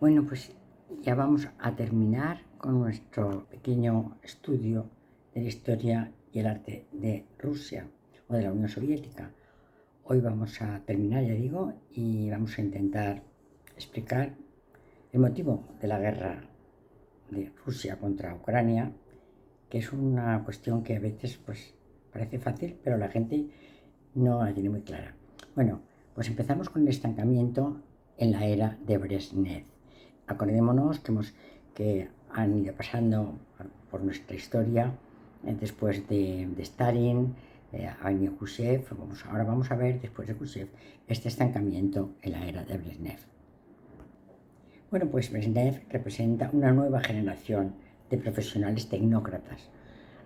Bueno, pues ya vamos a terminar con nuestro pequeño estudio de la historia y el arte de Rusia o de la Unión Soviética. Hoy vamos a terminar, ya digo, y vamos a intentar explicar el motivo de la guerra de Rusia contra Ucrania, que es una cuestión que a veces pues parece fácil, pero la gente no la tiene muy clara. Bueno, pues empezamos con el estancamiento en la era de Brezhnev. Acordémonos que han ido pasando por nuestra historia después de Stalin, ha venido Khrushchev. Ahora vamos a ver, después de Khrushchev, este estancamiento en la era de Brezhnev. Bueno, pues Brezhnev representa una nueva generación de profesionales tecnócratas.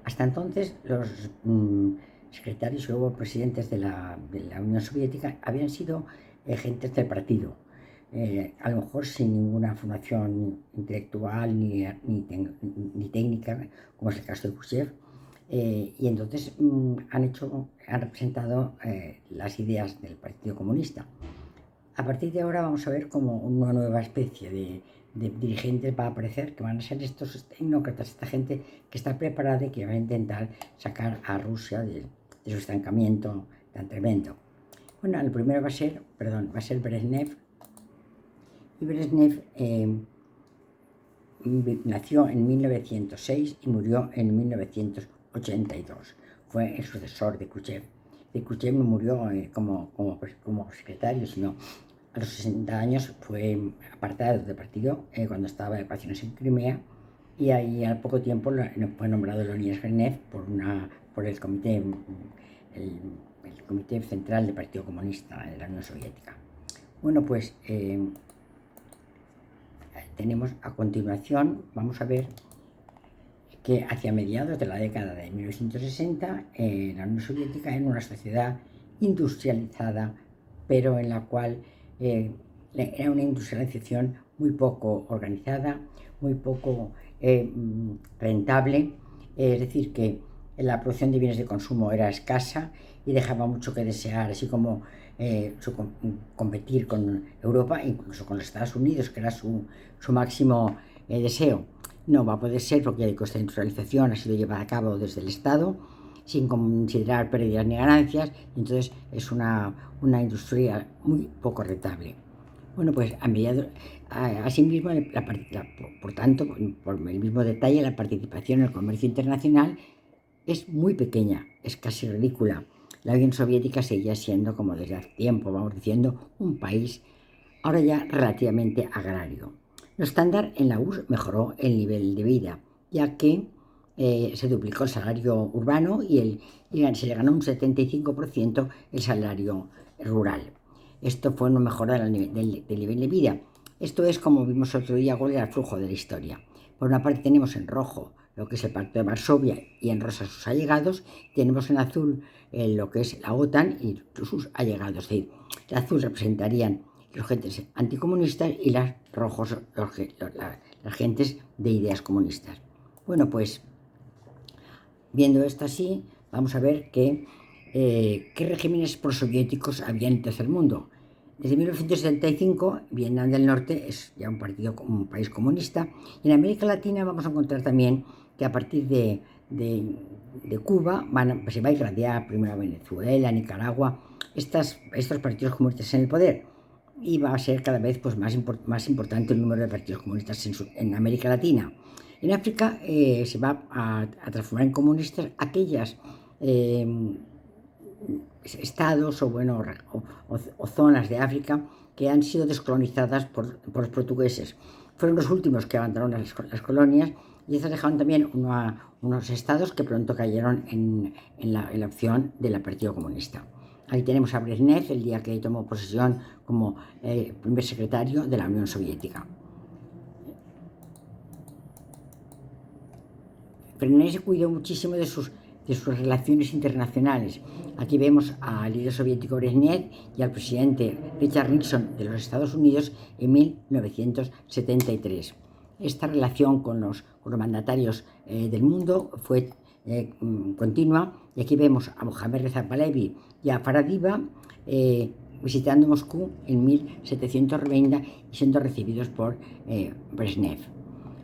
Hasta entonces, los secretarios y luego presidentes de la Unión Soviética habían sido gentes del partido, a lo mejor sin ninguna formación intelectual ni técnica, como es el caso de Khrushchev, y entonces han representado las ideas del Partido Comunista. A partir de ahora vamos a ver cómo una nueva especie de dirigentes va a aparecer, que van a ser estos tecnócratas, esta gente que está preparada y que va a intentar sacar a Rusia de su estancamiento tan tremendo. Bueno, el primero va a ser Brezhnev. Y Brezhnev nació en 1906 y murió en 1982. Fue el sucesor de Khrushchev. Khrushchev no murió como secretario, sino a los 60 años fue apartado del partido cuando estaba de vacaciones en Crimea, y ahí al poco tiempo fue nombrado Leonid Brezhnev por el Comité Central del Partido Comunista de la Unión Soviética. Bueno, pues tenemos a continuación, vamos a ver que hacia mediados de la década de 1960 la Unión Soviética era una sociedad industrializada, pero en la cual era una industrialización muy poco organizada, muy poco rentable, es decir, que la producción de bienes de consumo era escasa y dejaba mucho que desear, así como competir con Europa, incluso con los Estados Unidos, que era su máximo deseo. No va a poder ser porque esta industrialización ha sido llevada a cabo desde el Estado sin considerar pérdidas ni ganancias, y entonces es una industria muy poco rentable. Bueno, pues asimismo, por tanto, por el mismo detalle, la participación en el comercio internacional es muy pequeña, es casi ridícula. La Unión Soviética seguía siendo, como desde hace tiempo vamos diciendo, un país ahora ya relativamente agrario. Lo estándar en la URSS mejoró el nivel de vida, ya que se duplicó el salario urbano y se le ganó un 75% el salario rural. Esto fue una mejora del nivel de vida. Esto es, como vimos otro día, cuál era el flujo de la historia. Por una parte tenemos en rojo lo que es el Pacto de Varsovia y en rosa sus allegados. Tenemos en azul lo que es la OTAN y sus allegados. Es decir, el azul representarían los gentes anticomunistas y las rojos las gentes de ideas comunistas. Bueno, pues viendo esto así, vamos a ver qué regímenes prosoviéticos había en el tercer mundo. Desde 1975, Vietnam del Norte es ya un país comunista, y en América Latina vamos a encontrar también que a partir de Cuba se va a irradiar primero a Venezuela, Nicaragua, estos partidos comunistas en el poder, y va a ser cada vez más importante el número de partidos comunistas en América Latina. En África se va a transformar en comunistas aquellas estados o zonas de África que han sido descolonizadas por los portugueses. Fueron los últimos que abandonaron las colonias, y estos dejaron también unos estados que pronto cayeron en la opción del Partido Comunista. Ahí tenemos a Brezhnev el día que tomó posesión como primer secretario de la Unión Soviética. Brezhnev se cuidó muchísimo de sus relaciones internacionales. Aquí vemos al líder soviético Brezhnev y al presidente Richard Nixon de los Estados Unidos en 1973. Esta relación con los mandatarios del mundo fue continua, y aquí vemos a Mohammad Reza Pahlavi y a Farah Diba visitando Moscú en 1790 y siendo recibidos por Brezhnev.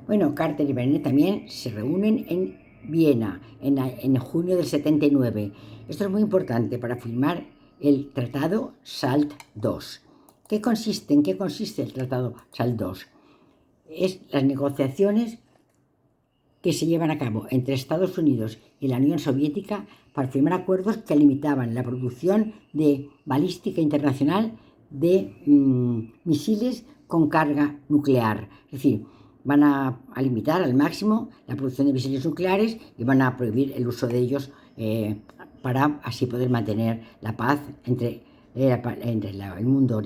Bueno, Carter y Brezhnev también se reúnen en Viena en junio del 79. Esto es muy importante para firmar el Tratado SALT II. ¿En qué consiste el Tratado SALT II? Es las negociaciones que se llevan a cabo entre Estados Unidos y la Unión Soviética para firmar acuerdos que limitaban la producción de balística internacional de misiles con carga nuclear. Es decir, van a limitar al máximo la producción de misiles nucleares y van a prohibir el uso de ellos para así poder mantener la paz entre el mundo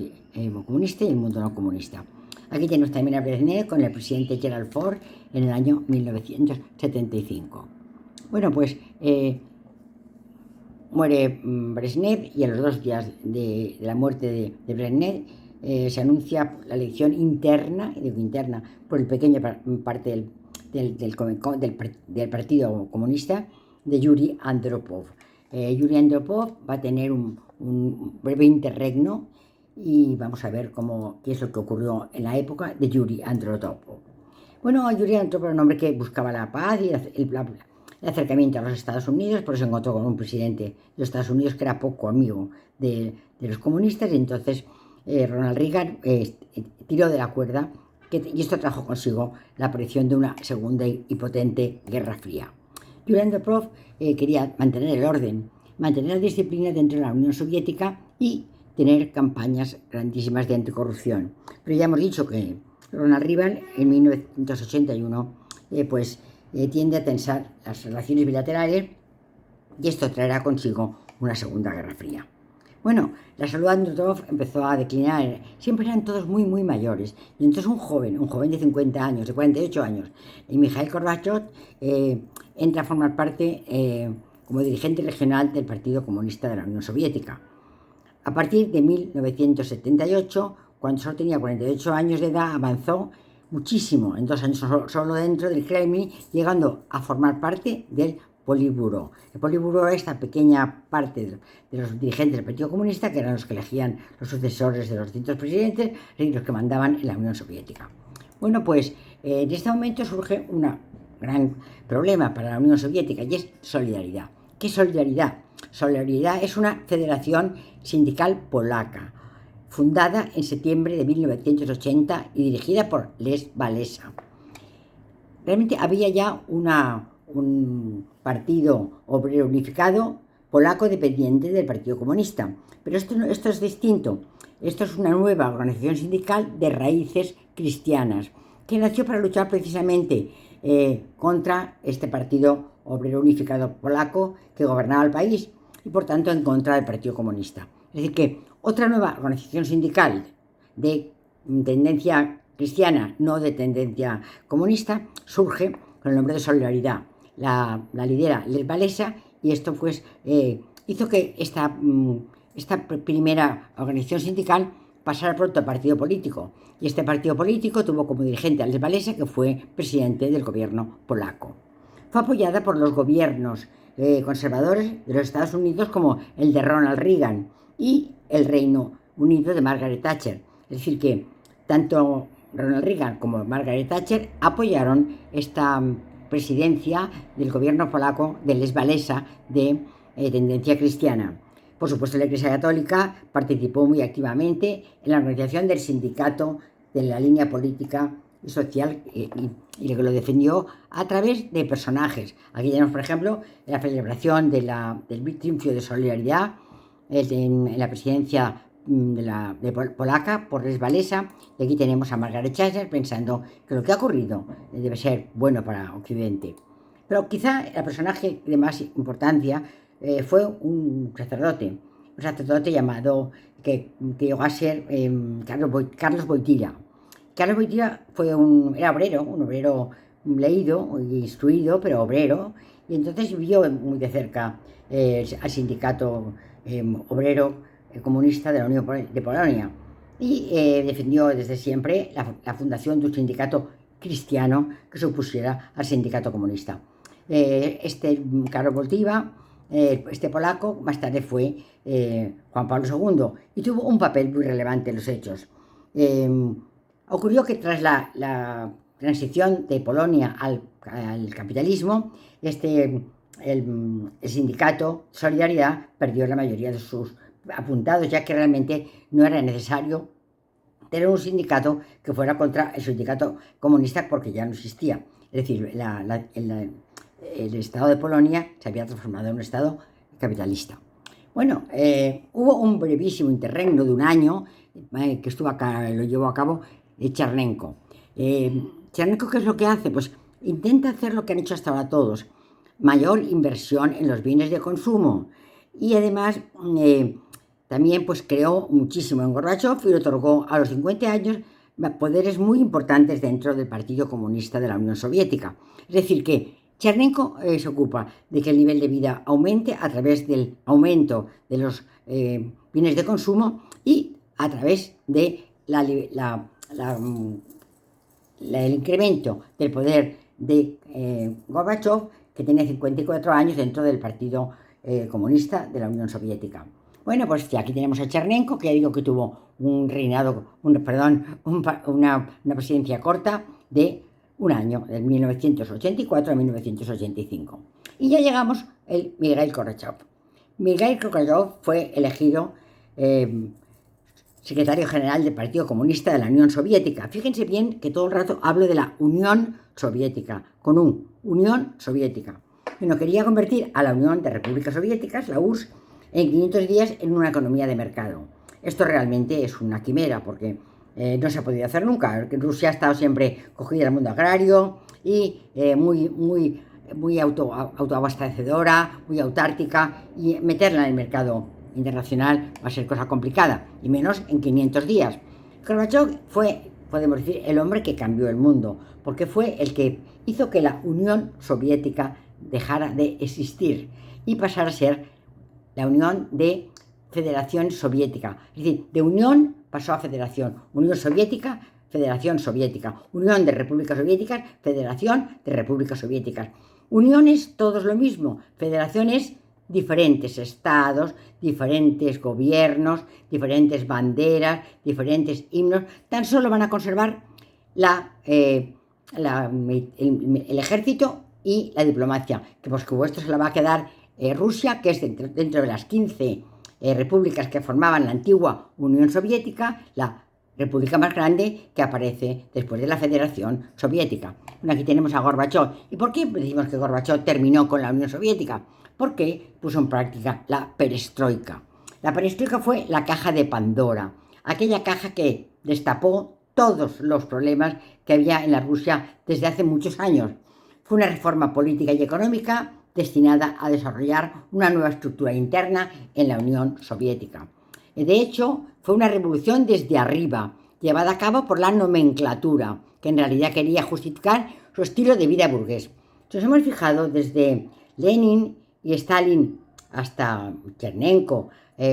comunista y el mundo no comunista. Aquí tenemos también a Brezhnev con el presidente Gerald Ford en el año 1975. Bueno, pues muere Brezhnev y a los 2 días de la muerte de Brezhnev se anuncia la elección interna por el pequeño parte del Partido Comunista de Yuri Andropov. Yuri Andropov va a tener un breve interregno y vamos a ver qué es lo que ocurrió en la época de Yuri Andropov. Bueno, Yuri Andropov era un hombre que buscaba la paz y el acercamiento a los Estados Unidos, por eso se encontró con un presidente de los Estados Unidos que era poco amigo de los comunistas, y entonces Ronald Reagan tiró de la cuerda y esto trajo consigo la aparición de una segunda y potente Guerra Fría. Yuri Andropov quería mantener el orden, mantener la disciplina dentro de la Unión Soviética y tener campañas grandísimas de anticorrupción. Pero ya hemos dicho que Ronald Reagan en 1981 tiende a tensar las relaciones bilaterales y esto traerá consigo una segunda Guerra Fría. Bueno, la salud de Andropov empezó a declinar, siempre eran todos muy, muy mayores. Y entonces un joven de 50 años, de 48 años, y Mikhail Gorbachev entra a formar parte como dirigente regional del Partido Comunista de la Unión Soviética. A partir de 1978, cuando solo tenía 48 años de edad, avanzó muchísimo, en 2 años solo dentro del Kremlin, llegando a formar parte del Politburó. El Politburó era esta pequeña parte de los dirigentes del Partido Comunista, que eran los que elegían los sucesores de los distintos presidentes y los que mandaban en la Unión Soviética. Bueno, pues en este momento surge un gran problema para la Unión Soviética y es solidaridad. ¿Qué es solidaridad? Solidaridad es una federación sindical polaca, fundada en septiembre de 1980 y dirigida por Lech Walesa. Realmente había ya un partido obrero unificado polaco dependiente del Partido Comunista, pero esto es distinto. Esto es una nueva organización sindical de raíces cristianas que nació para luchar precisamente contra este partido obrero unificado polaco que gobernaba el país y por tanto en contra del Partido Comunista. Es decir, que otra nueva organización sindical de tendencia cristiana, no de tendencia comunista, surge con el nombre de Solidaridad. La lidera Lech Walesa y esto pues hizo que esta primera organización sindical pasara pronto a partido político. Y este partido político tuvo como dirigente a Lech Walesa, que fue presidente del gobierno polaco. Fue apoyada por los gobiernos conservadores de los Estados Unidos como el de Ronald Reagan y el Reino Unido de Margaret Thatcher. Es decir, que tanto Ronald Reagan como Margaret Thatcher apoyaron esta presidencia del gobierno polaco de Lech Walesa de tendencia cristiana. Por supuesto, la Iglesia Católica participó muy activamente en la organización del sindicato de la línea política y social y que lo defendió a través de personajes. Aquí tenemos, por ejemplo, la celebración del triunfo de Solidaridad en la presidencia polaca por Lech Walesa, y aquí tenemos a Margaret Thatcher pensando que lo que ha ocurrido debe ser bueno para Occidente. Pero quizá el personaje de más importancia fue un sacerdote llamado que llegó a ser Carlos Wojtyła. Carlos Wojtyła era un obrero leído, instruido, pero obrero, y entonces vio muy de cerca al sindicato obrero comunista de la Unión de Polonia y defendió desde siempre la fundación de un sindicato cristiano que se opusiera al sindicato comunista. Carlos Wojtyła este polaco más tarde fue Juan Pablo II y tuvo un papel muy relevante en los hechos. Ocurrió que tras la transición de Polonia al capitalismo, el sindicato Solidaridad perdió la mayoría de sus apuntados, ya que realmente no era necesario tener un sindicato que fuera contra el sindicato comunista porque ya no existía. Es decir, el Estado de Polonia se había transformado en un Estado capitalista. Bueno, hubo un brevísimo interregno de un año que lo llevó a cabo Chernenko. Chernenko, ¿qué es lo que hace? Pues intenta hacer lo que han hecho hasta ahora todos: mayor inversión en los bienes de consumo, y además también pues creó muchísimo en Gorbachov y le otorgó a los 50 años poderes muy importantes dentro del Partido Comunista de la Unión Soviética. Es decir, que Chernenko se ocupa de que el nivel de vida aumente a través del aumento de los bienes de consumo y a través de el incremento del poder de Gorbachov, que tenía 54 años dentro del Partido Comunista de la Unión Soviética. Bueno, pues aquí tenemos a Chernenko, que ya digo que tuvo un reinado, una presidencia corta de un año, del 1984 a 1985. Y ya llegamos a Mikhail Gorbachev. Mikhail Gorbachev fue elegido secretario general del Partido Comunista de la Unión Soviética. Fíjense bien que todo el rato hablo de la Unión Soviética, con Unión Soviética. Bueno, quería convertir a la Unión de Repúblicas Soviéticas, la URSS, en 500 días en una economía de mercado. Esto realmente es una quimera porque no se ha podido hacer nunca. Rusia ha estado siempre cogida al mundo agrario y muy autoabastecedora, muy autártica, y meterla en el mercado internacional va a ser cosa complicada, y menos en 500 días. Gorbachev fue, podemos decir, el hombre que cambió el mundo, porque fue el que hizo que la Unión Soviética dejara de existir y pasara a ser la Unión de Federación Soviética. Es decir, de Unión pasó a Federación. Unión Soviética, Federación Soviética. Unión de Repúblicas Soviéticas, Federación de Repúblicas Soviéticas. Uniones, todos lo mismo. Federaciones, diferentes estados, diferentes gobiernos, diferentes banderas, diferentes himnos. Tan solo van a conservar el ejército y la diplomacia, que por supuesto se la va a quedar Rusia, que es dentro de las 15 repúblicas que formaban la antigua Unión Soviética, la república más grande que aparece después de la Federación Soviética. Bueno, aquí tenemos a Gorbachev. ¿Y por qué decimos que Gorbachev terminó con la Unión Soviética? Porque puso en práctica la perestroika. La perestroika fue la caja de Pandora, aquella caja que destapó todos los problemas que había en la Rusia desde hace muchos años. Fue una reforma política y económica destinada a desarrollar una nueva estructura interna en la Unión Soviética. De hecho, fue una revolución desde arriba, llevada a cabo por la nomenclatura, que en realidad quería justificar su estilo de vida burgués. Si nos hemos fijado, desde Lenin y Stalin hasta Chernenko,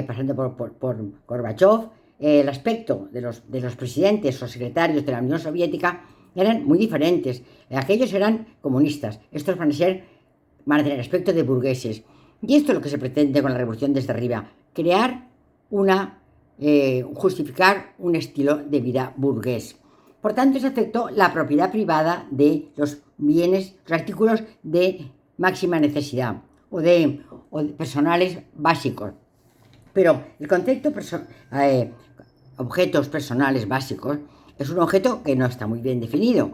pasando por Gorbachev, el aspecto de los presidentes o secretarios de la Unión Soviética eran muy diferentes. Aquellos eran comunistas, estos van a tener aspecto de burgueses. Y esto es lo que se pretende con la revolución desde arriba: crear justificar un estilo de vida burgués. Por tanto, se aceptó la propiedad privada de los bienes, los artículos de máxima necesidad o de personales básicos. Pero el concepto objetos personales básicos es un objeto que no está muy bien definido.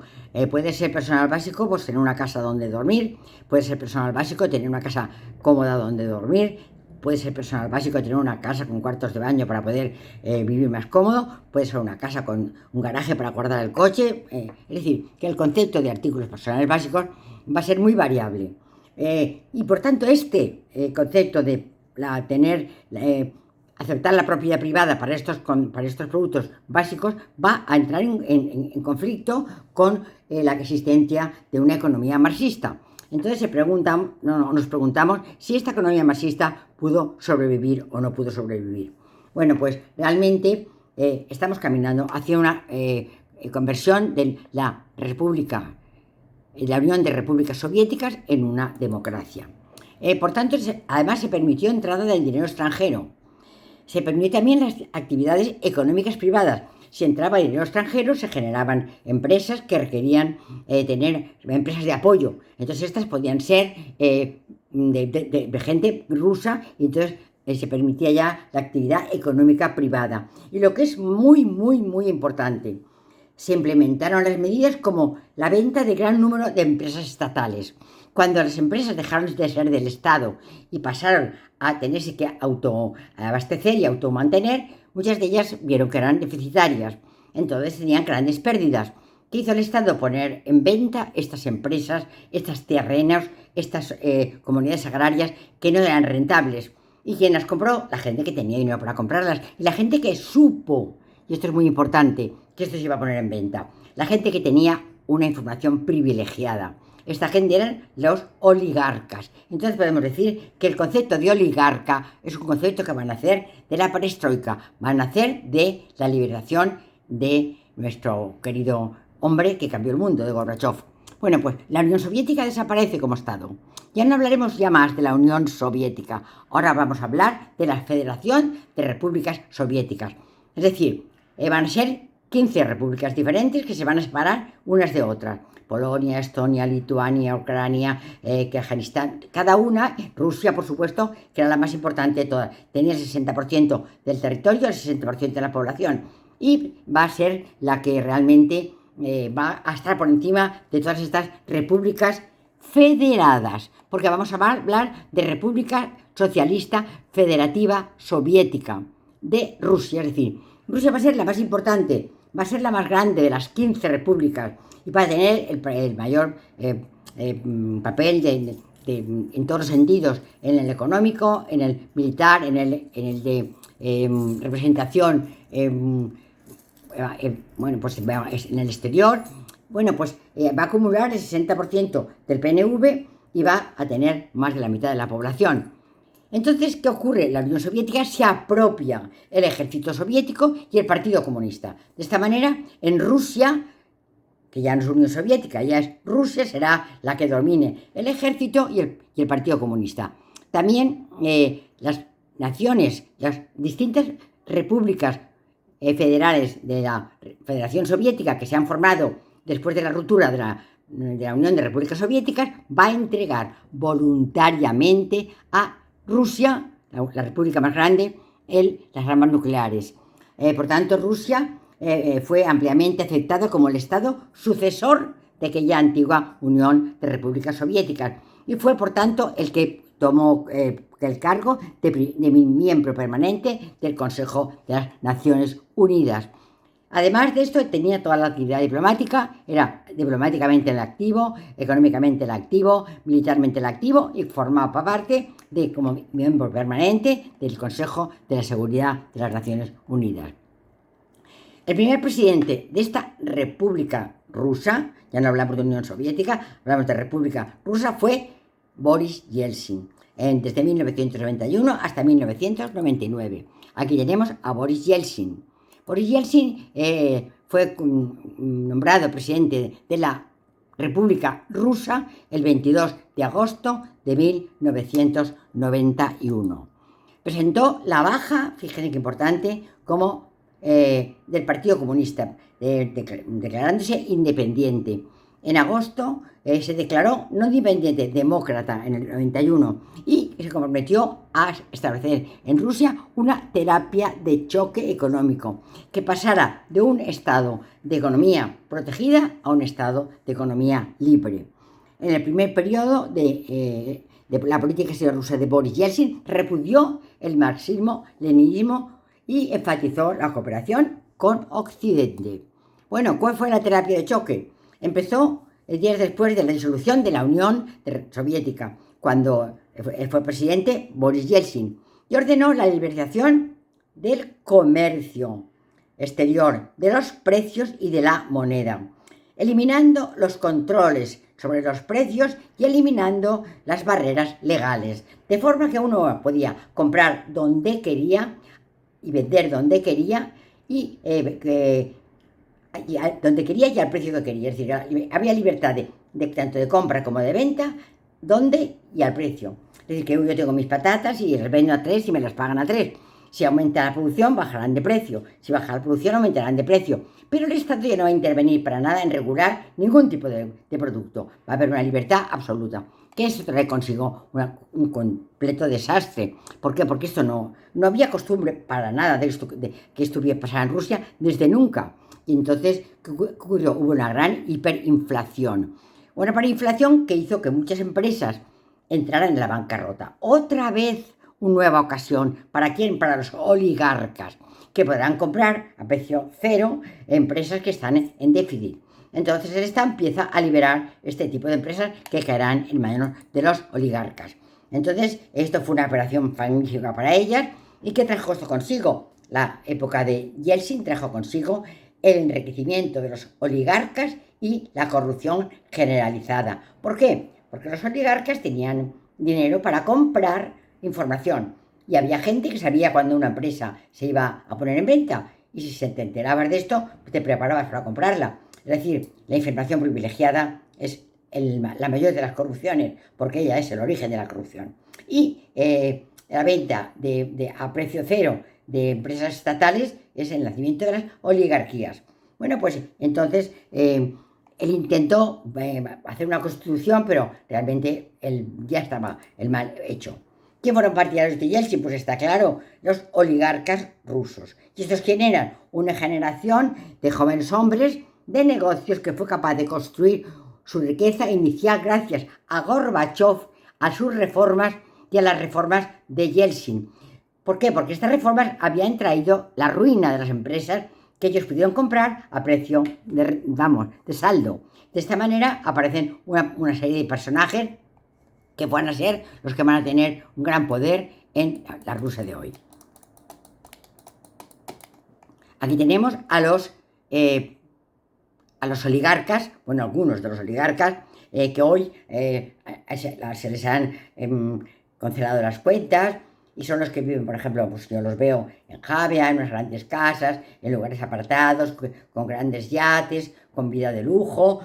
Puede ser personal básico, pues tener una casa donde dormir. Puede ser personal básico tener una casa cómoda donde dormir. Puede ser personal básico tener una casa con cuartos de baño para poder vivir más cómodo. Puede ser una casa con un garaje para guardar el coche. Es decir, que el concepto de artículos personales básicos va a ser muy variable. Y por tanto, este concepto de aceptar la propiedad privada para estos productos básicos va a entrar en conflicto con la existencia de una economía marxista. Entonces nos preguntamos si esta economía marxista pudo sobrevivir o no pudo sobrevivir. Bueno, pues realmente estamos caminando hacia una conversión de la Unión de Repúblicas Soviéticas en una democracia. Por tanto, además se permitió entrada del dinero extranjero. Se permitió también las actividades económicas privadas. Si entraba dinero extranjero, se generaban empresas que requerían tener empresas de apoyo. Entonces estas podían ser de gente rusa, y entonces se permitía ya la actividad económica privada. Y lo que es muy, muy, muy importante, se implementaron las medidas como la venta de gran número de empresas estatales. Cuando las empresas dejaron de ser del Estado y pasaron a tenerse que autoabastecer y automantener, muchas de ellas vieron que eran deficitarias. Entonces tenían grandes pérdidas. ¿Qué hizo el Estado? Poner en venta estas empresas, estos terrenos, estas comunidades agrarias que no eran rentables. ¿Y quién las compró? La gente que tenía dinero para comprarlas. Y la gente que supo, y esto es muy importante, que esto se iba a poner en venta. La gente que tenía una información privilegiada. Esta gente eran los oligarcas. Entonces podemos decir que el concepto de oligarca es un concepto que va a nacer de la perestroika, va a nacer de la liberación de nuestro querido hombre que cambió el mundo, de Gorbachev. Bueno, pues la Unión Soviética desaparece como Estado. Ya no hablaremos ya más de la Unión Soviética. Ahora vamos a hablar de la Federación de Repúblicas Soviéticas. Es decir, van a ser 15 repúblicas diferentes que se van a separar unas de otras. Polonia, Estonia, Lituania, Ucrania, Kazajistán, cada una, Rusia por supuesto, que era la más importante de todas, tenía el 60% del territorio, el 60% de la población, y va a ser la que realmente va a estar por encima de todas estas repúblicas federadas, porque vamos a hablar de República Socialista Federativa Soviética de Rusia, es decir, Rusia va a ser la más importante, va a ser la más grande de las 15 repúblicas, y va a tener el mayor papel en todos los sentidos, en el económico, en el militar, en el de representación, bueno, pues en el exterior. Bueno, pues va a acumular el 60% del PNV y va a tener más de la mitad de la población. Entonces, ¿qué ocurre? La Unión Soviética se apropia el ejército soviético y el Partido Comunista. De esta manera, en Rusia, que ya no es Unión Soviética, ya es Rusia, será la que domine el ejército y el Partido Comunista. También las naciones, las distintas repúblicas federales de la Federación Soviética que se han formado después de la ruptura de la Unión de Repúblicas Soviéticas, va a entregar voluntariamente a Rusia, la república más grande, las armas nucleares. Por tanto, Rusia fue ampliamente aceptado como el Estado sucesor de aquella antigua Unión de Repúblicas Soviéticas, y fue, por tanto, el que tomó el cargo de miembro permanente del Consejo de las Naciones Unidas. Además de esto, tenía toda la actividad diplomática, era diplomáticamente el activo, económicamente el activo, militarmente el activo, y formaba parte como miembro permanente del Consejo de la Seguridad de las Naciones Unidas. El primer presidente de esta República Rusa, ya no hablamos de Unión Soviética, hablamos de República Rusa, fue Boris Yeltsin, desde 1991 hasta 1999. Aquí tenemos a Boris Yeltsin. Boris Yeltsin fue nombrado presidente de la República Rusa el 22 de agosto de 1991. Presentó la baja, fíjense qué importante, como del Partido Comunista, declarándose independiente. En agosto se declaró no independiente, demócrata en el 91, y se comprometió a establecer en Rusia una terapia de choque económico que pasara de un estado de economía protegida a un estado de economía libre. En el primer periodo de la política exterior rusa de Boris Yeltsin, repudió el marxismo-leninismo y enfatizó la cooperación con Occidente. Bueno, ¿cuál fue la terapia de choque? Empezó días después de la disolución de la Unión Soviética, cuando fue presidente Boris Yeltsin, y ordenó la liberalización del comercio exterior, de los precios y de la moneda, eliminando los controles sobre los precios y eliminando las barreras legales, de forma que uno podía comprar donde quería y vender donde quería, y donde quería y al precio que quería. Es decir, había libertad de tanto de compra como de venta, donde y al precio. Es decir, que yo tengo mis patatas y las vendo a 3 y me las pagan a 3. Si aumenta la producción, bajarán de precio. Si baja la producción, aumentarán de precio. Pero el Estado ya no va a intervenir para nada en regular ningún tipo de producto. Va a haber una libertad absoluta. Que eso trae consigo un completo desastre. ¿Por qué? Porque esto no había costumbre para nada de esto, de que esto hubiera pasado en Rusia desde nunca. Y entonces, ¿qué ocurrió? Hubo una gran hiperinflación. Una hiperinflación que hizo que muchas empresas entraran en la bancarrota. Otra vez una nueva ocasión. ¿Para quién? Para los oligarcas, que podrán comprar a precio cero empresas que están en déficit. Entonces el Estado empieza a liberar este tipo de empresas que caerán en manos de los oligarcas. Entonces esto fue una operación magnífica para ellas. ¿Y qué trajo esto consigo? La época de Yeltsin trajo consigo el enriquecimiento de los oligarcas y la corrupción generalizada. ¿Por qué? Porque los oligarcas tenían dinero para comprar información y había gente que sabía cuando una empresa se iba a poner en venta, y si te enterabas de esto, te preparabas para comprarla. Es decir, la información privilegiada es la mayor de las corrupciones, porque ella es el origen de la corrupción. Y la venta a precio cero de empresas estatales es el nacimiento de las oligarquías. Bueno, pues entonces él intentó hacer una constitución, pero realmente ya estaba el mal hecho. ¿Quién fueron partidarios de Yeltsin? Pues está claro, los oligarcas rusos. ¿Y estos quién eran? Una generación de jóvenes hombres de negocios que fue capaz de construir su riqueza inicial gracias a Gorbachev, a sus reformas y a las reformas de Yeltsin. ¿Por qué? Porque estas reformas habían traído la ruina de las empresas que ellos pudieron comprar a precio de saldo. De esta manera aparecen una serie de personajes que van a ser los que van a tener un gran poder en la Rusia de hoy. Aquí tenemos a los oligarcas, bueno, algunos de los oligarcas, que hoy se les han cancelado las cuentas, y son los que viven, por ejemplo, pues yo los veo en Javia, en unas grandes casas, en lugares apartados, con grandes yates, con vida de lujo.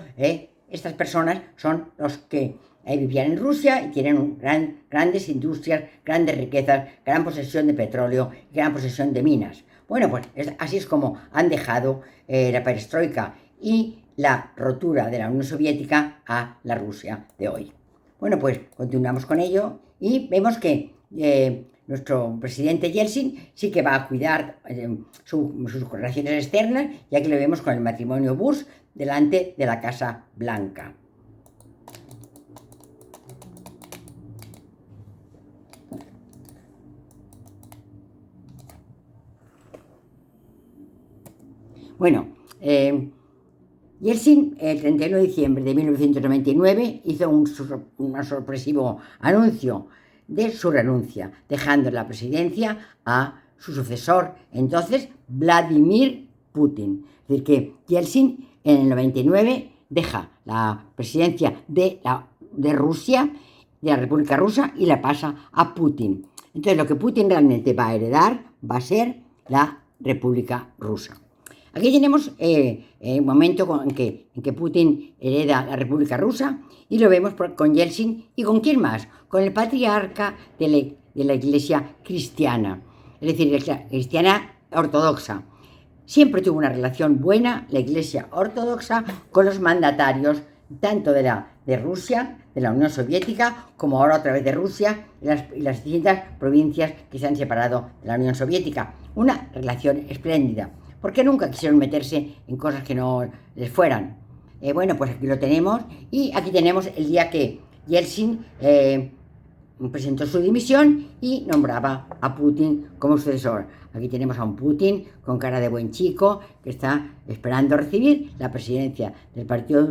Estas personas son los que vivían en Rusia y tienen grandes industrias, grandes riquezas, gran posesión de petróleo y gran posesión de minas. Bueno, pues así es como han dejado la perestroika y la rotura de la Unión Soviética a la Rusia de hoy. Bueno, pues continuamos con ello y vemos que nuestro presidente Yeltsin sí que va a cuidar sus relaciones externas, ya que lo vemos con el matrimonio Bush delante de la Casa Blanca. Bueno, Yeltsin el 31 de diciembre de 1999 hizo un sorpresivo anuncio de su renuncia, dejando la presidencia a su sucesor, entonces Vladimir Putin. Es decir, que Yeltsin en el 99 deja la presidencia de Rusia, de la República Rusa, y la pasa a Putin. Entonces lo que Putin realmente va a heredar va a ser la República Rusa. Aquí tenemos un momento en que Putin hereda la República Rusa, y lo vemos con Yeltsin. ¿Y con quién más? Con el patriarca de la Iglesia cristiana, es decir, la cristiana ortodoxa. Siempre tuvo una relación buena la Iglesia ortodoxa con los mandatarios, tanto de Rusia, de la Unión Soviética, como ahora otra vez de Rusia y las distintas provincias que se han separado de la Unión Soviética. Una relación espléndida, porque nunca quisieron meterse en cosas que no les fueran. Bueno, pues aquí lo tenemos, y aquí tenemos el día que Yeltsin presentó su dimisión y nombraba a Putin como sucesor. Aquí tenemos a un Putin con cara de buen chico que está esperando recibir la presidencia del Partido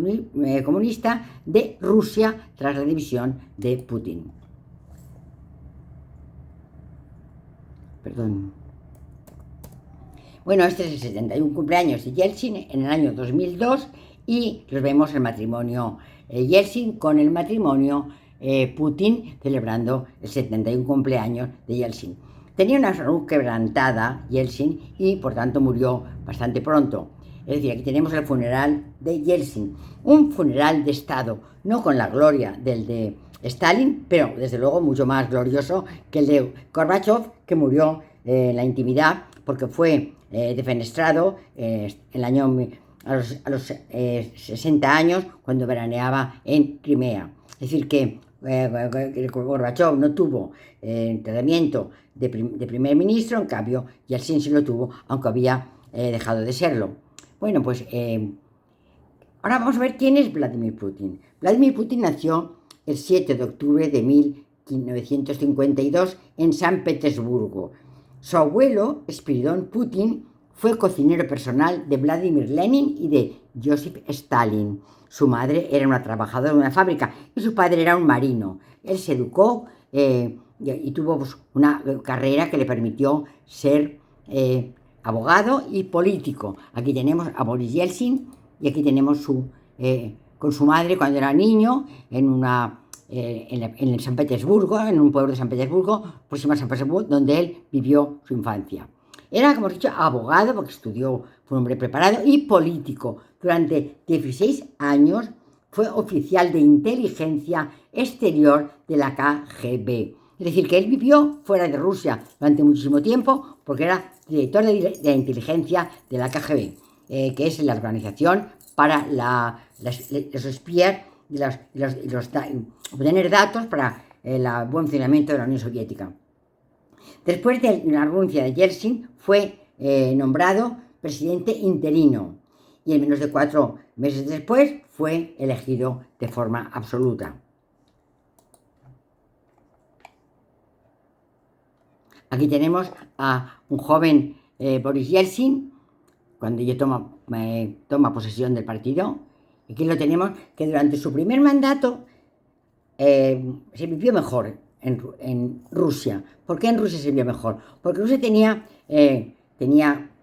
Comunista de Rusia tras la dimisión de Putin. Perdón. Bueno, este es el 71 cumpleaños de Yeltsin en el año 2002, y los vemos el matrimonio Yeltsin con el matrimonio Putin celebrando el 71 cumpleaños de Yeltsin. Tenía una salud quebrantada Yeltsin y por tanto murió bastante pronto. Es decir, aquí tenemos el funeral de Yeltsin, un funeral de Estado, no con la gloria del de Stalin, pero desde luego mucho más glorioso que el de Gorbachev, que murió en la intimidad porque fue defenestrado el año, a los 60 años, cuando veraneaba en Crimea. Es decir, que Gorbachev no tuvo tratamiento de primer ministro, en cambio Yeltsin sí lo tuvo, aunque había dejado de serlo. Bueno, pues ahora vamos a ver quién es Vladimir Putin. Vladimir Putin nació el 7 de octubre de 1952 en San Petersburgo. Su abuelo, Spiridon Putin, fue cocinero personal de Vladimir Lenin y de Joseph Stalin. Su madre era una trabajadora de una fábrica y su padre era un marino. Él se educó y tuvo pues, una carrera que le permitió ser abogado y político. Aquí tenemos a Boris Yeltsin y aquí tenemos con su madre cuando era niño en San Petersburgo, en un pueblo de San Petersburgo, próximo a San Petersburgo, donde él vivió su infancia. Era, como os he dicho, abogado, porque estudió, fue un hombre preparado, y político. Durante 16 años fue oficial de inteligencia exterior de la KGB. Es decir, que él vivió fuera de Rusia durante muchísimo tiempo, porque era director de inteligencia de la KGB, que es la organización para los espías y obtener datos para el buen funcionamiento de la Unión Soviética. Después de la renuncia de Yeltsin, fue nombrado presidente interino y en menos de 4 meses después fue elegido de forma absoluta. Aquí tenemos a un joven Boris Yeltsin, cuando ella toma posesión del partido. Aquí lo tenemos, que durante su primer mandato se vivió mejor en Rusia. ¿Por qué en Rusia se vivió mejor? Porque Rusia tenía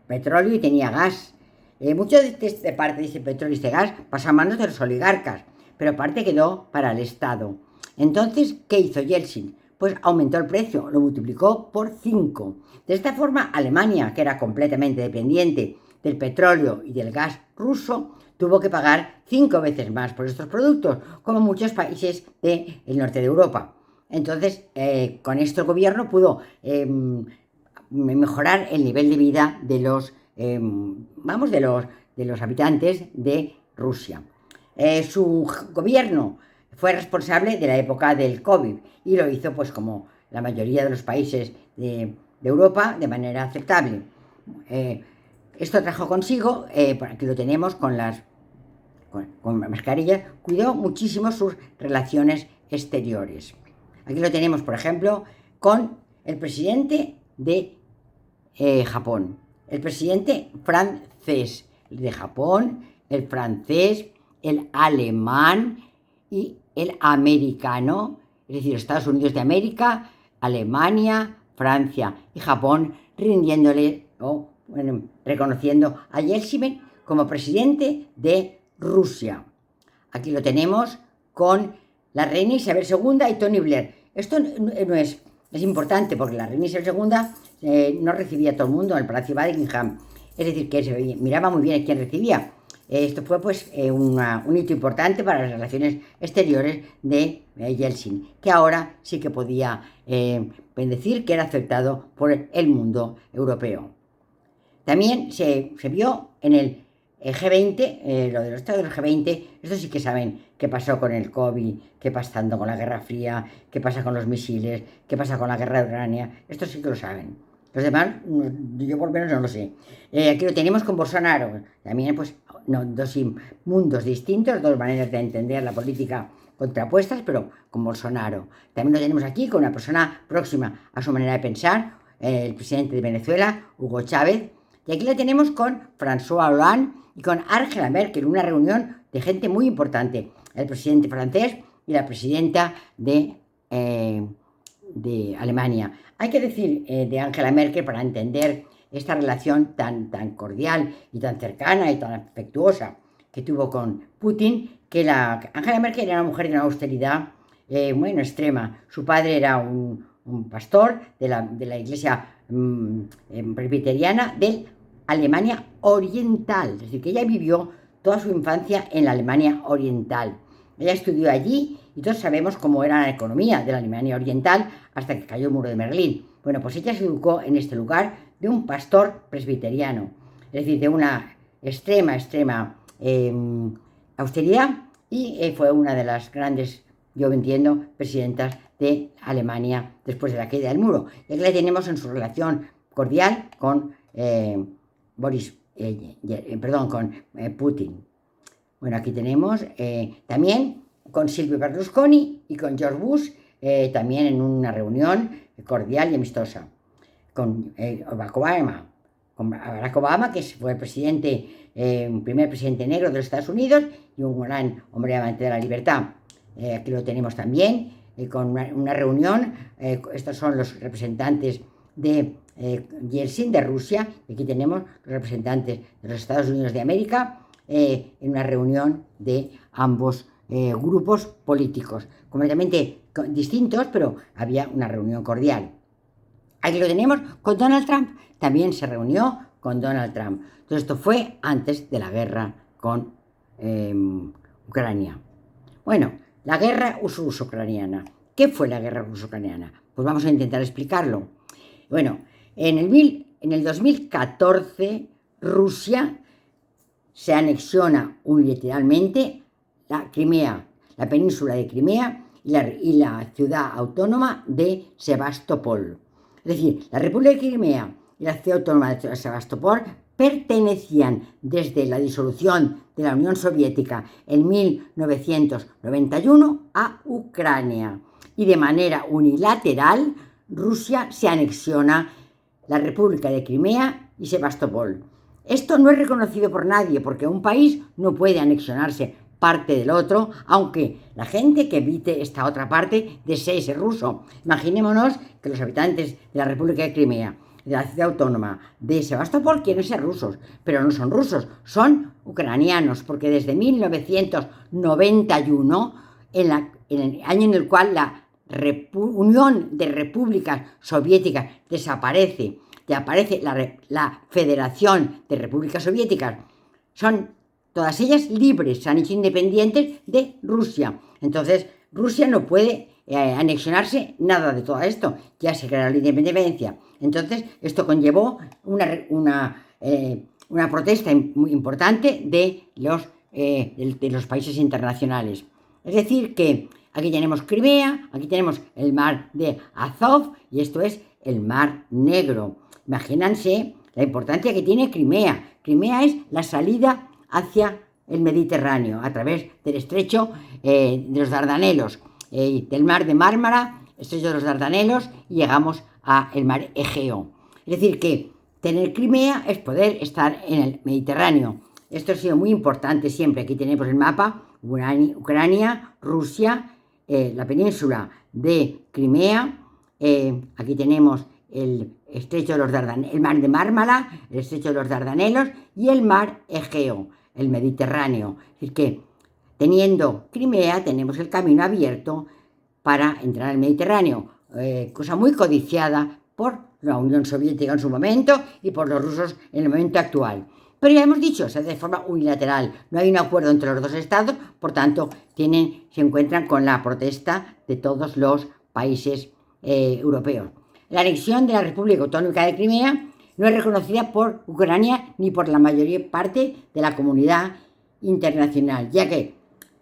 petróleo y tenía gas. Mucho de parte de ese petróleo y este gas pasa a manos de los oligarcas, pero parte quedó para el Estado. Entonces, ¿qué hizo Yeltsin? Pues aumentó el precio, lo multiplicó por 5. De esta forma, Alemania, que era completamente dependiente del petróleo y del gas ruso, tuvo que pagar 5 veces más por estos productos, como muchos países del norte de Europa. Entonces, con esto el gobierno pudo mejorar el nivel de vida de los habitantes de Rusia. Su gobierno fue responsable de la época del COVID y lo hizo, pues, como la mayoría de los países de Europa, de manera aceptable. Esto trajo consigo, aquí lo tenemos con mascarillas, cuidó muchísimo sus relaciones exteriores. Aquí lo tenemos, por ejemplo, con el presidente de Japón, el presidente francés de Japón, el francés, el alemán y el americano, es decir, Estados Unidos de América, Alemania, Francia y Japón, reconociendo a Yeltsin como presidente de Rusia. Aquí lo tenemos con la reina Isabel II y Tony Blair. Esto no es importante porque la reina Isabel II no recibía a todo el mundo en el Palacio Buckingham. Es decir, que se miraba muy bien a quién recibía. Esto fue pues un hito importante para las relaciones exteriores de Yeltsin, que ahora sí que podía decir que era aceptado por el mundo europeo. También se vio en el G20, lo de los estados del G20, esto sí que saben qué pasó con el COVID, qué pasando con la Guerra Fría, qué pasa con los misiles, qué pasa con la guerra de Ucrania, esto sí que lo saben. Los demás, yo por lo menos no lo sé. Aquí lo tenemos con Bolsonaro, también pues dos mundos distintos, dos maneras de entender la política contrapuestas, pero con Bolsonaro. También lo tenemos aquí con una persona próxima a su manera de pensar, el presidente de Venezuela, Hugo Chávez. Y aquí la tenemos con François Hollande y con Angela Merkel, una reunión de gente muy importante, el presidente francés y la presidenta de Alemania. Hay que decir de Angela Merkel, para entender esta relación tan cordial y tan cercana y tan afectuosa que tuvo con Putin, que Angela Merkel era una mujer de una austeridad muy extrema. Su padre era un pastor de la iglesia presbiteriana de Alemania Oriental, es decir, que ella vivió toda su infancia en la Alemania Oriental. Ella estudió allí y todos sabemos cómo era la economía de la Alemania Oriental hasta que cayó el muro de Berlín. Bueno, pues ella se educó en este lugar de un pastor presbiteriano, es decir, de una extrema austeridad, y fue una de las grandes, yo entiendo, presidentas de Alemania después de la caída del muro. Y aquí la tenemos en su relación cordial con Putin. Bueno, aquí tenemos también con Silvio Berlusconi y con George Bush, también en una reunión cordial y amistosa. Con Barack Obama, que fue el presidente, primer presidente negro de los Estados Unidos y un gran hombre amante de la libertad. Aquí lo tenemos también, con una reunión. Estos son los representantes de Yeltsin, de Rusia, y aquí tenemos los representantes de los Estados Unidos de América, en una reunión de ambos grupos políticos, completamente distintos, pero había una reunión cordial. Aquí lo tenemos con Donald Trump, también se reunió con Donald Trump. Todo esto fue antes de la guerra con Ucrania. Bueno, la guerra ruso-ucraniana. ¿Qué fue la guerra ruso-ucraniana? Pues vamos a intentar explicarlo. Bueno, en el 2014 Rusia se anexiona unilateralmente la Crimea, la península de Crimea y la ciudad autónoma de Sebastopol. Es decir, la República de Crimea y la ciudad autónoma de Sebastopol pertenecían desde la disolución de la Unión Soviética en 1991 a Ucrania, y de manera unilateral Rusia se anexiona la República de Crimea y Sebastopol. Esto no es reconocido por nadie, porque un país no puede anexionarse parte del otro, aunque la gente que habite esta otra parte desee ser ruso. Imaginémonos que los habitantes de la República de Crimea, de la ciudad autónoma de Sebastopol, quieren ser rusos, pero no son rusos, son ucranianos, porque desde 1991, en el año en el cual la Unión de Repúblicas Soviéticas desaparece, aparece la Federación de Repúblicas Soviéticas, son todas ellas libres, se han hecho independientes de Rusia. Entonces, Rusia no puede anexionarse nada de todo esto, ya se creó la independencia. Entonces, esto conllevó una protesta muy importante de los países internacionales. Es decir, que aquí tenemos Crimea, aquí tenemos el mar de Azov, y esto es el mar Negro. Imagínense la importancia que tiene Crimea. Crimea es la salida hacia el Mediterráneo, a través del estrecho de los Dardanelos, del mar de Mármara, estrecho de los Dardanelos, y llegamos al mar Egeo. Es decir, que tener Crimea es poder estar en el Mediterráneo. Esto ha sido muy importante siempre. Aquí tenemos el mapa: Ucrania, Rusia, la península de Crimea, aquí tenemos el estrecho de los Dardanelos, el mar de Mármara, el estrecho de los Dardanelos y el mar Egeo, el Mediterráneo. Es decir, que teniendo Crimea tenemos el camino abierto para entrar al Mediterráneo, cosa muy codiciada por la Unión Soviética en su momento y por los rusos en el momento actual. Pero ya hemos dicho, se hace de forma unilateral, no hay un acuerdo entre los dos estados, por tanto se encuentran con la protesta de todos los países europeos. La anexión de la República Autónoma de Crimea no es reconocida por Ucrania ni por la mayor parte de la comunidad internacional, ya que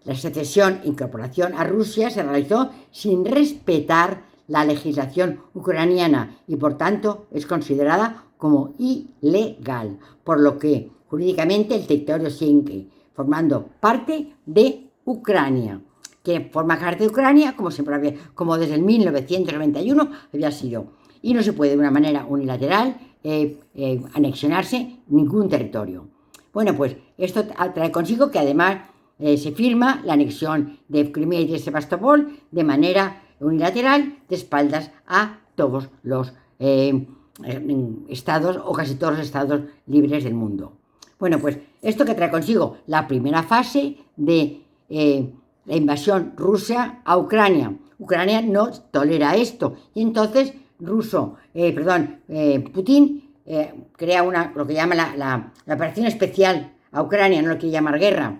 la secesión e incorporación a Rusia se realizó sin respetar la legislación ucraniana y por tanto es considerada como ilegal, por lo que jurídicamente el territorio sigue formando parte de Ucrania, que forma parte de Ucrania como desde el 1991 había sido, y no se puede de una manera unilateral anexionarse ningún territorio. Bueno, pues esto trae consigo que además se firma la anexión de Crimea y de Sebastopol de manera unilateral, de espaldas a todos los estados, o casi todos los estados libres del mundo. Bueno, pues esto que trae consigo la primera fase de la invasión rusa a Ucrania. Ucrania no tolera esto, y entonces Putin crea lo que llama la operación especial a Ucrania, no lo quiere llamar guerra.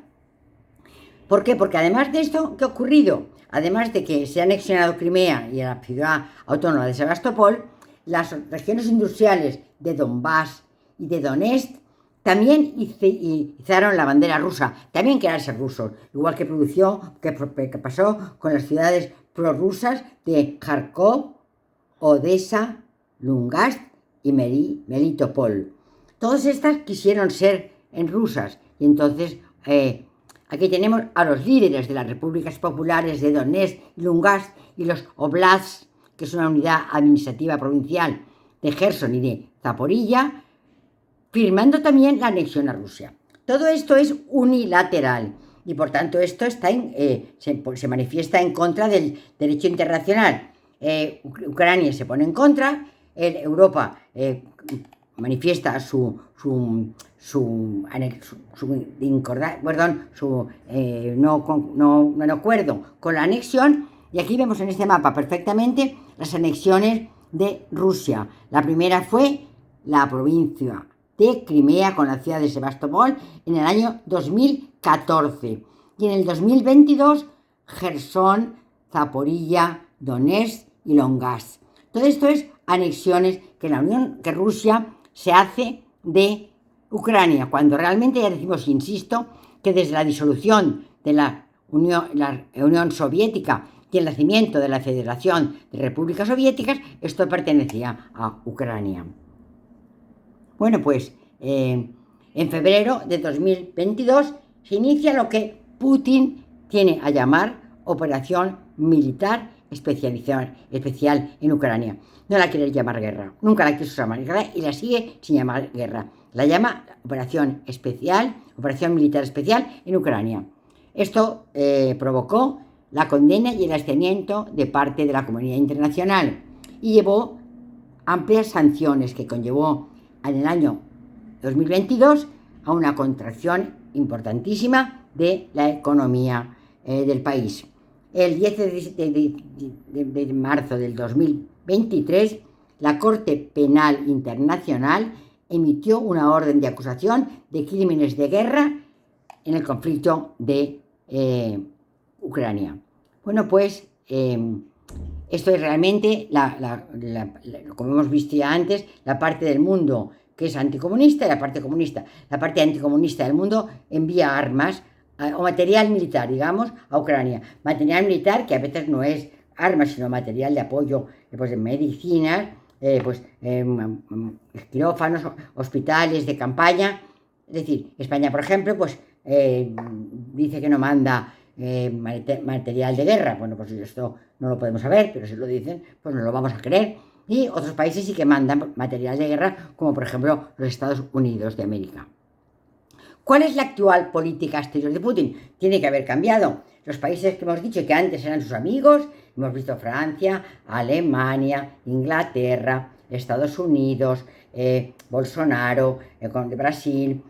¿Por qué? Porque además de esto, ¿qué ha ocurrido? Además de que se ha anexionado Crimea y la ciudad autónoma de Sebastopol, las regiones industriales de Donbass y de Donetsk también izaron la bandera rusa, también querían ser rusos, igual que pasó con las ciudades prorrusas de Kharkov, Odessa, Lugansk y Melitopol. Todas estas quisieron ser en rusas y entonces aquí tenemos a los líderes de las repúblicas populares de Donetsk y Lugansk y los oblasts, que es una unidad administrativa provincial de Gerson y de Zaporilla, firmando también la anexión a Rusia. Todo esto es unilateral y por tanto esto se manifiesta en contra del derecho internacional. Ucrania se pone en contra, Europa manifiesta su no acuerdo con la anexión, y aquí vemos en este mapa perfectamente las anexiones de Rusia. La primera fue la provincia de Crimea con la ciudad de Sebastopol en el año 2014 y en el 2022 Gerson, Zaporilla, Donetsk y Lugansk. Todo esto es anexiones que Rusia se hace de Ucrania, cuando realmente ya decimos, insisto, que desde la disolución de la Unión Soviética y el nacimiento de la Federación de Repúblicas Soviéticas, esto pertenecía a Ucrania. Bueno, pues en febrero de 2022 se inicia lo que Putin tiene a llamar Operación Militar Especial en Ucrania. No la quiere llamar guerra, nunca la quiso llamar guerra y la sigue sin llamar guerra. La llama Operación Militar Especial en Ucrania. Esto provocó la condena y el aislamiento de parte de la comunidad internacional y llevó amplias sanciones que conllevó en el año 2022 a una contracción importantísima de la economía del país. El 10 de marzo del 2023, la Corte Penal Internacional emitió una orden de acusación de crímenes de guerra en el conflicto de Ucrania. Bueno, pues esto es realmente, como hemos visto ya antes, la parte del mundo que es anticomunista y la parte comunista. La parte anticomunista del mundo envía armas o material militar, digamos, a Ucrania. Material militar que a veces no es armas, sino material de apoyo, pues, de medicinas, quirófanos, hospitales de campaña. Es decir, España, por ejemplo, pues dice que no manda material de guerra. Bueno, pues esto no lo podemos saber, pero si lo dicen, pues no lo vamos a creer. Y otros países sí que mandan material de guerra, como por ejemplo los Estados Unidos de América. ¿Cuál es la actual política exterior de Putin? Tiene que haber cambiado. Los países que hemos dicho que antes eran sus amigos, hemos visto Francia, Alemania, Inglaterra, Estados Unidos, Bolsonaro, Brasil,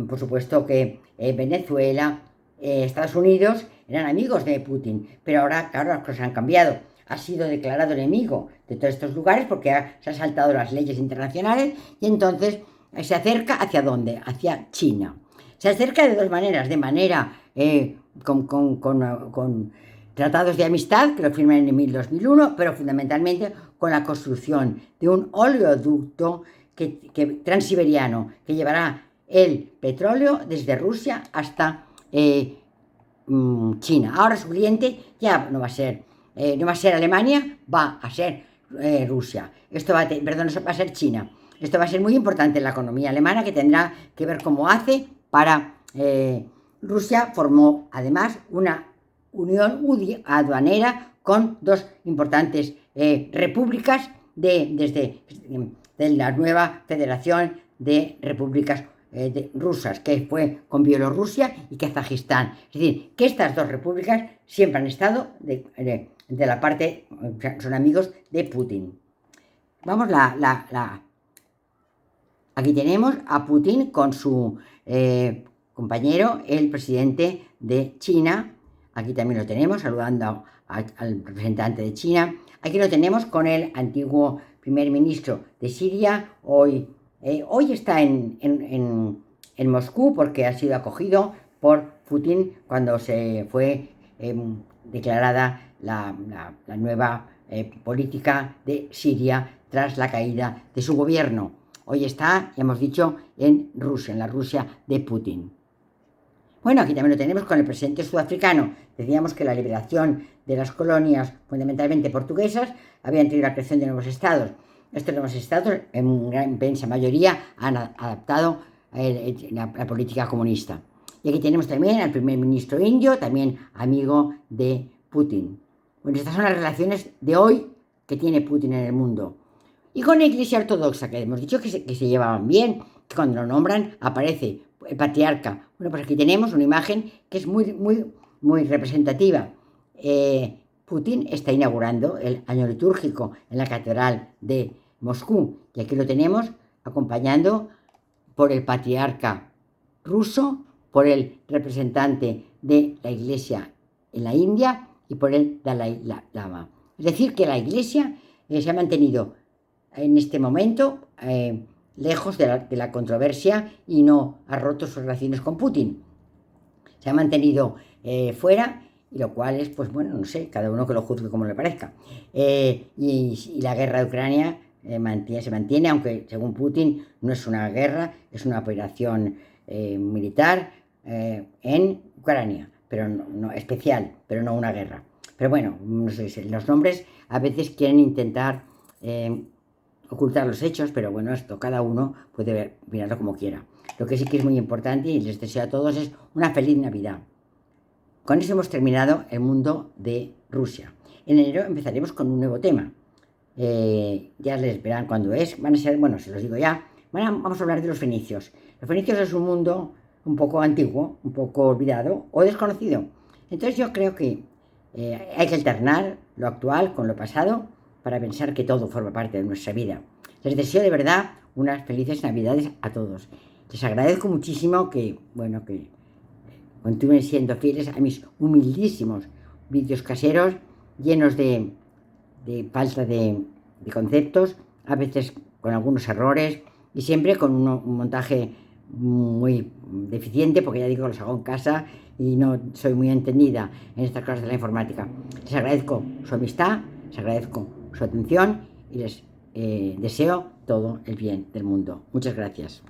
por supuesto que Venezuela, Estados Unidos eran amigos de Putin, pero ahora, claro, las cosas han cambiado. Ha sido declarado enemigo de todos estos lugares porque se han saltado las leyes internacionales y entonces se acerca ¿hacia dónde? Hacia China. Se acerca de dos maneras, de manera con tratados de amistad que lo firman en 2001, pero fundamentalmente con la construcción de un oleoducto transiberiano que llevará el petróleo desde Rusia hasta China. Ahora su cliente ya no va a ser Alemania, va a ser Rusia. Va a ser China. Esto va a ser muy importante en la economía alemana, que tendrá que ver cómo hace para... Rusia formó además una unión aduanera con dos importantes repúblicas desde la nueva Federación de Repúblicas rusas, que fue con Bielorrusia y Kazajistán. Es decir, que estas dos repúblicas siempre han estado de la parte, son amigos de Putin. Vamos, aquí tenemos a Putin con su compañero, el presidente de China. Aquí también lo tenemos, saludando al representante de China. Aquí lo tenemos con el antiguo primer ministro de Siria. Hoy está en Moscú porque ha sido acogido por Putin cuando se fue declarada la nueva política de Siria tras la caída de su gobierno. Hoy está, ya hemos dicho, en Rusia, en la Rusia de Putin. Bueno, aquí también lo tenemos con el presidente sudafricano. Decíamos que la liberación de las colonias fundamentalmente portuguesas habían traído la creación de nuevos estados. Estos nuevos estados, en gran inmensa mayoría, han adaptado la política comunista. Y aquí tenemos también al primer ministro indio, también amigo de Putin. Bueno, estas son las relaciones de hoy que tiene Putin en el mundo. Y con la Iglesia Ortodoxa, que hemos dicho que se llevaban bien, que cuando lo nombran aparece el patriarca. Bueno, pues aquí tenemos una imagen que es muy representativa. Putin está inaugurando el año litúrgico en la Catedral de Moscú. Y aquí lo tenemos acompañando por el patriarca ruso, por el representante de la Iglesia en la India y por el Dalai Lama. Es decir, que la Iglesia se ha mantenido en este momento lejos de la controversia y no ha roto sus relaciones con Putin. Se ha mantenido fuera, y lo cual es, pues bueno, no sé, cada uno que lo juzgue como le parezca. Y la guerra de Ucrania se mantiene, aunque según Putin no es una guerra, es una operación militar en Ucrania, pero no especial, pero no una guerra. Pero bueno, no sé, los nombres a veces quieren intentar ocultar los hechos, pero bueno, esto cada uno puede mirarlo como quiera. Lo que sí que es muy importante y les deseo a todos es una feliz Navidad. Con eso hemos terminado el mundo de Rusia. En enero empezaremos con un nuevo tema. Ya les verán cuándo es. Van a ser, bueno, se los digo ya. Vamos a hablar de los fenicios. Los fenicios es un mundo un poco antiguo, un poco olvidado o desconocido. Entonces yo creo que hay que alternar lo actual con lo pasado para pensar que todo forma parte de nuestra vida. Les deseo de verdad unas felices Navidades a todos. Les agradezco muchísimo que continúen siendo fieles a mis humildísimos vídeos caseros, llenos de falta de conceptos, a veces con algunos errores y siempre con un montaje muy deficiente, porque ya digo, los hago en casa y no soy muy entendida en estas cosas de la informática. Les agradezco su amistad, les agradezco su atención y les deseo todo el bien del mundo. Muchas gracias.